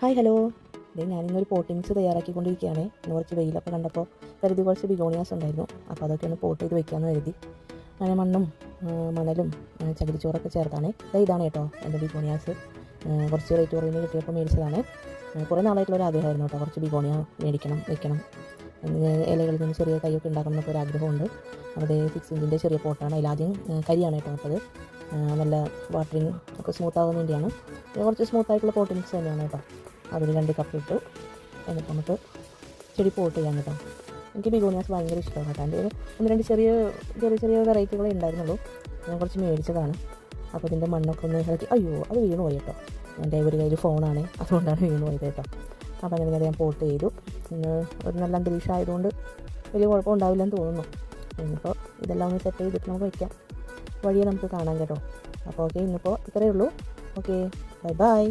Hi hello. ഞാനിന്നൊരു pottings തയ്യാറാക്കിക്കൊണ്ടിരിക്കുകയാണ്. ഇന്ന് കുറച്ച് വെയിലൊക്കെ കണ്ടപ്പോൾ കരുതി കുറച്ച് ബിഗോണിയാസ് ഉണ്ടായിരുന്നു. അപ്പോൾ അതൊക്കെ ഒന്ന് പോട്ട് ചെയ്ത് വെക്കാമെന്ന് കരുതി അങ്ങനെ മണ്ണും മണലും ചകിരിച്ചോറൊക്കെ ചേർത്താണ്. ഇതാണ് കേട്ടോ എൻ്റെ ബിഗോണിയാസ്. കുറച്ച് റേറ്റ് കുറഞ്ഞ് കിട്ടിയപ്പോൾ മേടിച്ചതാണ്. കുറേ നാളായിട്ടുള്ളൊരു ആഗ്രഹമായിരുന്നു കേട്ടോ, കുറച്ച് ബിഗോണിയ മേടിക്കണം വെക്കണം, ഇലകളിൽ നിന്ന് ചെറിയ തൈയൊക്കെ ഉണ്ടാക്കണം എന്നൊക്കെ ഒരു ആഗ്രഹമുണ്ട്. അത് 6 ഇഞ്ചിൻ്റെ ചെറിയ പോട്ടാണ്. അതിലാദ്യം കരിയാണ് കേട്ടോ ഇട്ടത്. നല്ല വാട്ടറിങ് ഒക്കെ സ്മൂത്ത് ആകാൻ വേണ്ടിയാണ്. കുറച്ച് സ്മൂത്തായിട്ടുള്ള പോട്ട് മിക്സ് തന്നെയാണ് കേട്ടോ. അതിൽ 2 കപ്പ് ഇട്ടു. എന്നിട്ട് നമുക്ക് ചെടി പോട്ട് ചെയ്യാൻ കേട്ടോ. എനിക്ക് ബിഗോണിയാസ് ഭയങ്കര ഇഷ്ടമാണ് കേട്ടോ. എൻ്റെ 1-2 ചെറിയ വെറൈറ്റികളെ ഉണ്ടായിരുന്നുള്ളൂ. ഞാൻ കുറച്ച് മേടിച്ചതാണ്. അപ്പോൾ ഇതിൻ്റെ മണ്ണൊക്കെ ഒന്ന് ഇളക്കി. അയ്യോ, അത് വീണു പോയി കേട്ടോ. എൻ്റെ ഒരു കയ്യിൽ ഫോണാണ്, അതുകൊണ്ടാണ് വീണു പോയത് കേട്ടോ. അപ്പോൾ അങ്ങനെ ഞാൻ പോട്ട് ചെയ്തു. ഇന്ന് ഒരു നല്ല അന്തരീക്ഷം ആയതുകൊണ്ട് വലിയ കുഴപ്പമുണ്ടാവില്ലെന്ന് തോന്നുന്നു. ഇനിയിപ്പോൾ ഇതെല്ലാം ഒന്ന് സെറ്റ് ചെയ്തിട്ട് നമുക്ക് വയ്ക്കാം. വഴിയെ നമുക്ക് കാണാം കേട്ടോ. അപ്പോൾ ഓക്കെ, ഇന്നിപ്പോൾ ഇത്രയേ ഉള്ളൂ. Okay, bye bye.